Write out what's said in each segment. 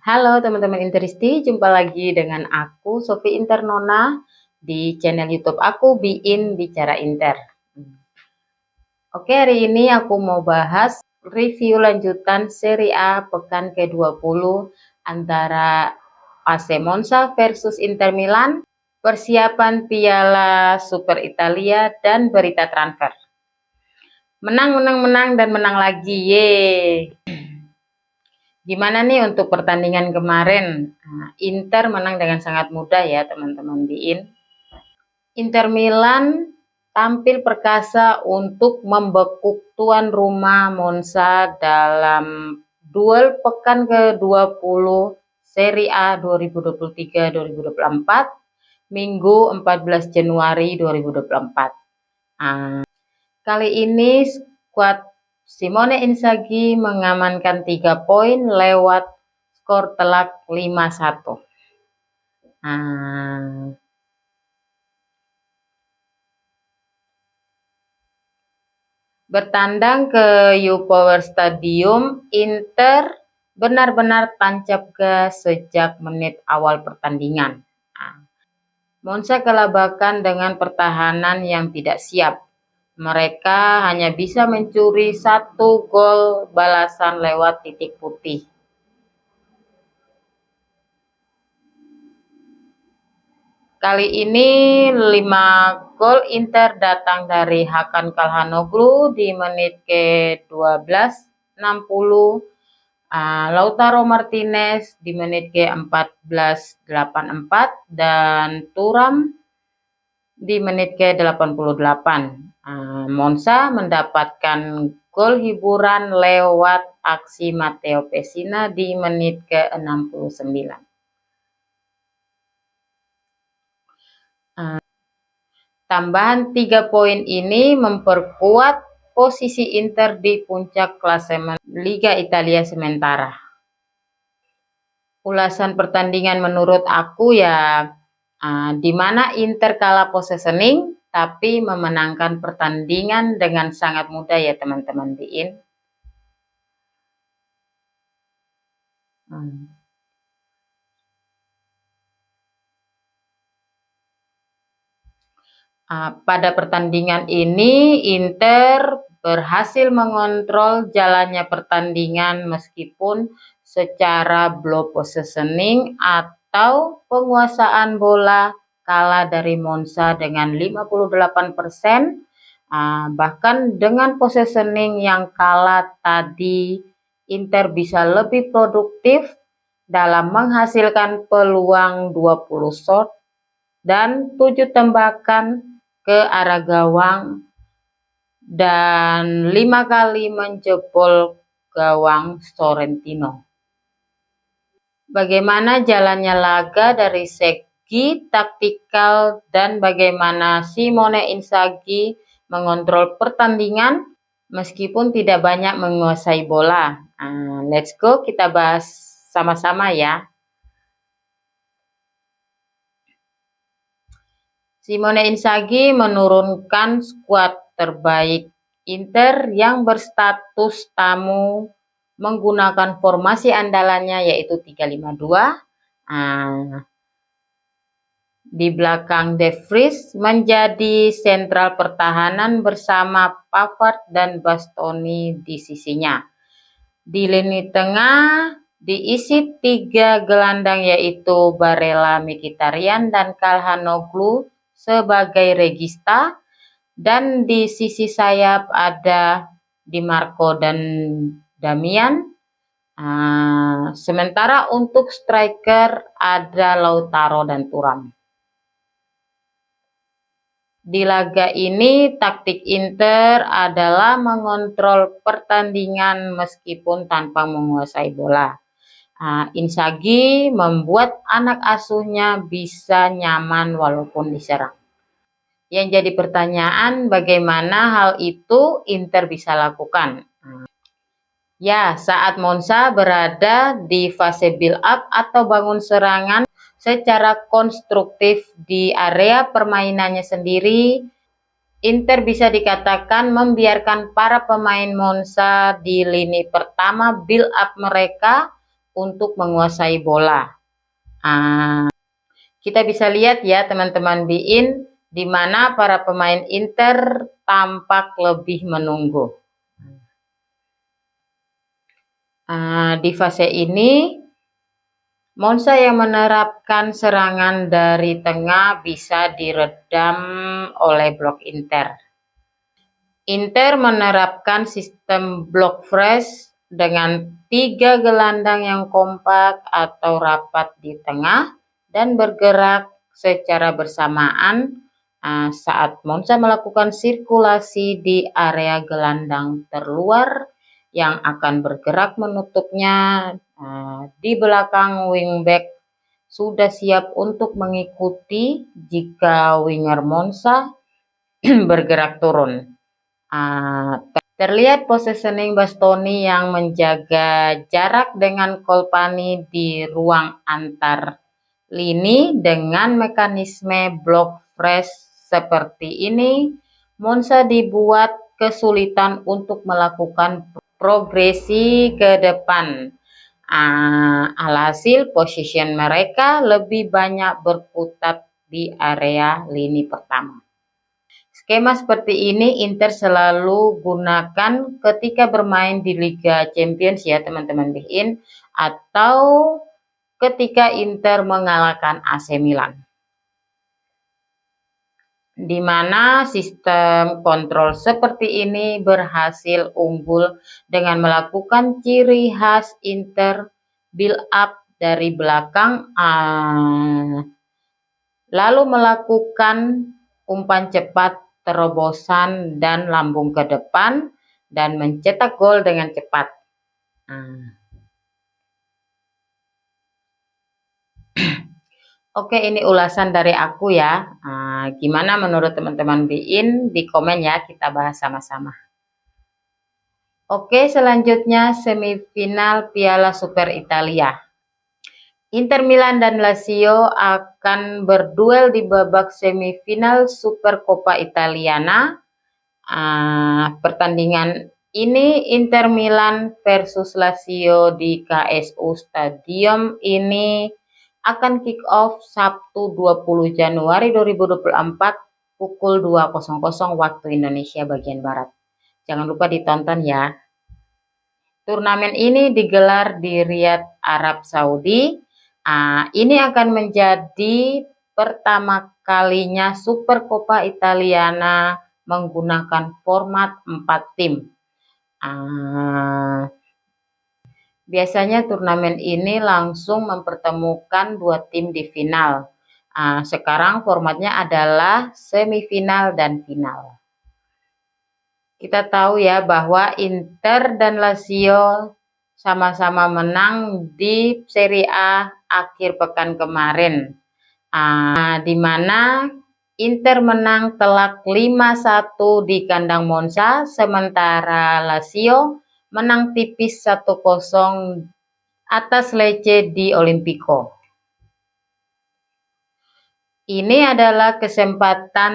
Halo teman-teman Interisti, jumpa lagi dengan aku Sofi Internona di channel YouTube aku Biin Bicara Inter. Oke, hari ini aku mau bahas review lanjutan Serie A pekan ke-20 antara AC Monza versus Inter Milan, persiapan Piala Super Italia, dan berita transfer. Menang, menang, menang, dan menang lagi, yeay! Gimana nih untuk pertandingan kemarin? Inter menang dengan sangat mudah ya teman-teman Biin. Inter Milan tampil perkasa untuk membekuk tuan rumah Monza dalam duel pekan ke-20 Serie A 2023-2024 Minggu 14 Januari 2024. Kali ini skuad Simone Inzaghi mengamankan 3 poin lewat skor telak 5-1. Bertandang ke YouPower Stadium, Inter benar-benar tancap gas sejak menit awal pertandingan. Monza kelabakan dengan pertahanan yang tidak siap. Mereka hanya bisa mencuri 1 gol balasan lewat titik putih. Kali ini 5 gol Inter datang dari Hakan Calhanoglu di menit ke-12, 60, Lautaro Martinez di menit ke-14, 84, dan Thuram di menit ke-88. Monza mendapatkan gol hiburan lewat aksi Matteo Pessina di menit ke-69. Tambahan 3 poin ini memperkuat posisi Inter di puncak klasemen Liga Italia sementara. Ulasan pertandingan menurut aku ya, di mana Inter kalah positioning tapi memenangkan pertandingan dengan sangat mudah ya teman-teman Biin. Pada pertandingan ini Inter berhasil mengontrol jalannya pertandingan meskipun secara ball positioning atau penguasaan bola kalah dari Monza dengan 58%. Bahkan dengan positioning yang kalah tadi, Inter bisa lebih produktif dalam menghasilkan peluang 20 shot dan 7 tembakan ke arah gawang dan 5 kali menjebol gawang Sorrentino. Bagaimana jalannya laga dari segi taktikal dan bagaimana Simone Inzaghi mengontrol pertandingan meskipun tidak banyak menguasai bola. Let's go, kita bahas sama-sama ya. Simone Inzaghi menurunkan skuad terbaik Inter yang berstatus tamu menggunakan formasi andalannya yaitu 3-5-2. Di belakang De Vries menjadi sentral pertahanan bersama Pavard dan Bastoni di sisinya. Di lini tengah diisi 3 gelandang yaitu Barella, Mkhitaryan, dan Calhanoglu sebagai regista, dan di sisi sayap ada Di Marco dan Damian. Sementara untuk striker ada Lautaro dan Thuram. Di laga ini taktik Inter adalah mengontrol pertandingan meskipun tanpa menguasai bola. Inzaghi membuat anak asuhnya bisa nyaman walaupun diserang. Yang jadi pertanyaan, bagaimana hal itu Inter bisa lakukan? Ya, saat Monza berada di fase build up atau bangun serangan secara konstruktif di area permainannya sendiri, Inter bisa dikatakan membiarkan para pemain Monza di lini pertama build up mereka untuk menguasai bola. Kita bisa lihat ya teman-teman BIN, di mana para pemain Inter tampak lebih menunggu. Di fase ini, Monza yang menerapkan serangan dari tengah bisa diredam oleh blok Inter. Inter menerapkan sistem block fresh dengan 3 gelandang yang kompak atau rapat di tengah dan bergerak secara bersamaan saat Monza melakukan sirkulasi di area gelandang terluar yang akan bergerak menutupnya. Di belakang wingback sudah siap untuk mengikuti jika winger Monza bergerak turun. Terlihat positioning Bastoni yang menjaga jarak dengan Colpani di ruang antar lini dengan mekanisme block fresh seperti ini. Monza dibuat kesulitan untuk melakukan progresi ke depan. Alhasil position mereka lebih banyak berkutat di area lini pertama. Skema seperti ini Inter selalu gunakan ketika bermain di Liga Champions ya teman-teman BIN, atau ketika Inter mengalahkan AC Milan, di mana sistem kontrol seperti ini berhasil unggul dengan melakukan ciri khas Inter build up dari belakang, lalu melakukan umpan cepat, terobosan, dan lambung ke depan, dan mencetak gol dengan cepat. Oke, ini ulasan dari aku ya. Gimana menurut teman-teman BIN? Di komen ya, kita bahas sama-sama. Oke, selanjutnya semifinal Piala Super Italia. Inter Milan dan Lazio akan berduel di babak semifinal Super Coppa Italiana. Pertandingan ini Inter Milan versus Lazio di KSU Stadium ini akan kick off Sabtu 20 Januari 2024 pukul 2.00 waktu Indonesia bagian Barat. Jangan lupa ditonton ya. Turnamen ini digelar di Riyadh, Arab Saudi. Ini akan menjadi pertama kalinya Super Coppa Italiana menggunakan format 4 tim. Biasanya turnamen ini langsung mempertemukan 2 tim di final. Sekarang formatnya adalah semifinal dan final. Kita tahu ya bahwa Inter dan Lazio sama-sama menang di Serie A akhir pekan kemarin. Di mana Inter menang telak 5-1 di kandang Monza, sementara Lazio menang tipis 1-0 atas Lecce di Olimpico. Ini adalah kesempatan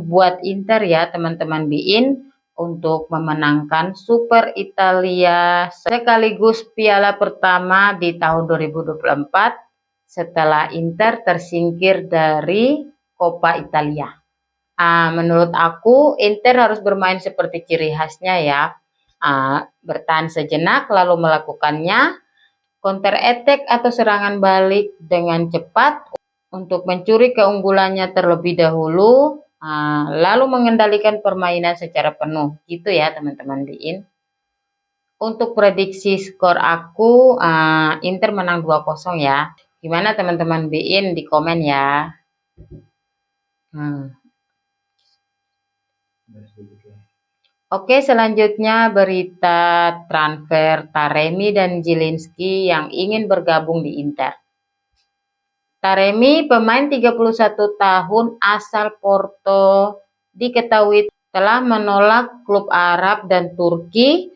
buat Inter ya teman-teman BIN untuk memenangkan Super Italia sekaligus piala pertama di tahun 2024 setelah Inter tersingkir dari Coppa Italia. Menurut aku Inter harus bermain seperti ciri khasnya ya. Bertahan sejenak lalu melakukannya counter attack atau serangan balik dengan cepat untuk mencuri keunggulannya terlebih dahulu, lalu mengendalikan permainan secara penuh gitu ya teman-teman BIN. Untuk prediksi skor aku Inter menang 2-0 ya. Gimana teman-teman BIN, di komen ya. Oke, selanjutnya berita transfer Taremi dan Zielinski yang ingin bergabung di Inter. Taremi, pemain 31 tahun asal Porto, diketahui telah menolak klub Arab dan Turki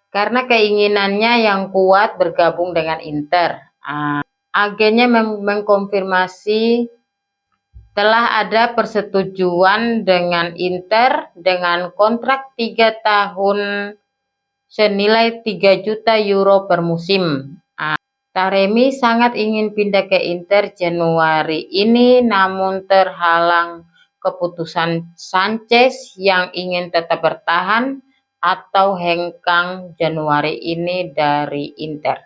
karena keinginannya yang kuat bergabung dengan Inter. Agennya mengkonfirmasi telah ada persetujuan dengan Inter dengan kontrak 3 tahun senilai 3 juta euro per musim. Taremi sangat ingin pindah ke Inter Januari ini, namun terhalang keputusan Sanchez yang ingin tetap bertahan atau hengkang Januari ini dari Inter.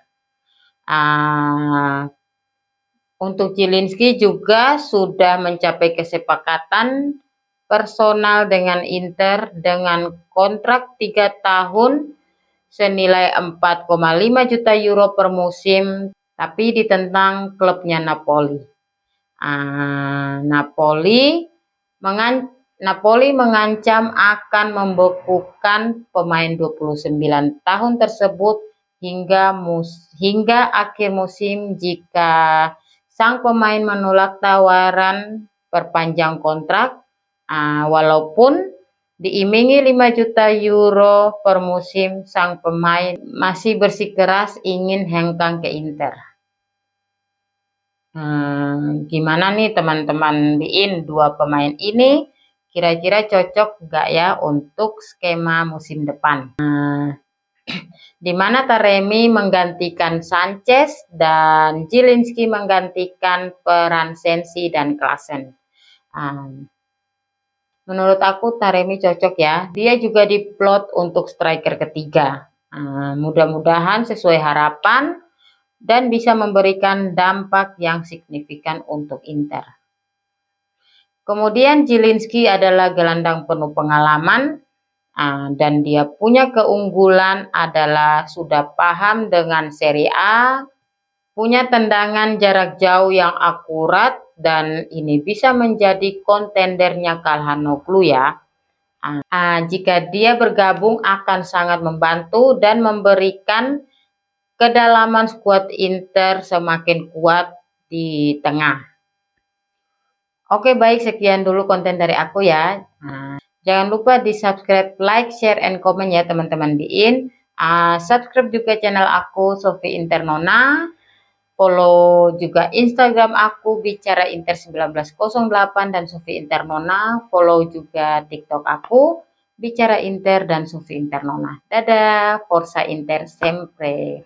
Untuk Zielinski juga sudah mencapai kesepakatan personal dengan Inter dengan kontrak 3 tahun senilai 4,5 juta euro per musim, tapi ditentang klubnya Napoli. Napoli mengancam akan membekukan pemain 29 tahun tersebut hingga akhir musim jika sang pemain menolak tawaran perpanjang kontrak, walaupun diiming-imingi 5 juta euro per musim, sang pemain masih bersikeras ingin hengkang ke Inter. Gimana nih teman-teman BIN, dua pemain ini kira-kira cocok nggak ya untuk skema musim depan? Di mana Taremi menggantikan Sanchez dan Zielinski menggantikan peran Sensi dan Klaassen. Menurut aku Taremi cocok ya. Dia juga diplot untuk striker ketiga. Mudah-mudahan sesuai harapan dan bisa memberikan dampak yang signifikan untuk Inter. Kemudian Zielinski adalah gelandang penuh pengalaman. Dan dia punya keunggulan adalah sudah paham dengan Serie A, punya tendangan jarak jauh yang akurat, dan ini bisa menjadi kontendernya Calhanoglu ya. Jika dia bergabung akan sangat membantu dan memberikan kedalaman skuad Inter semakin kuat di tengah. Oke, baik, sekian dulu konten dari aku ya. Jangan lupa di subscribe, like, share, and comment ya teman-teman BIN. Subscribe juga channel aku Sophie Internona. Follow juga Instagram aku Bicara Inter 1908 dan Sophie Internona. Follow juga TikTok aku Bicara Inter dan Sophie Internona. Dadah, Forza Inter sempre.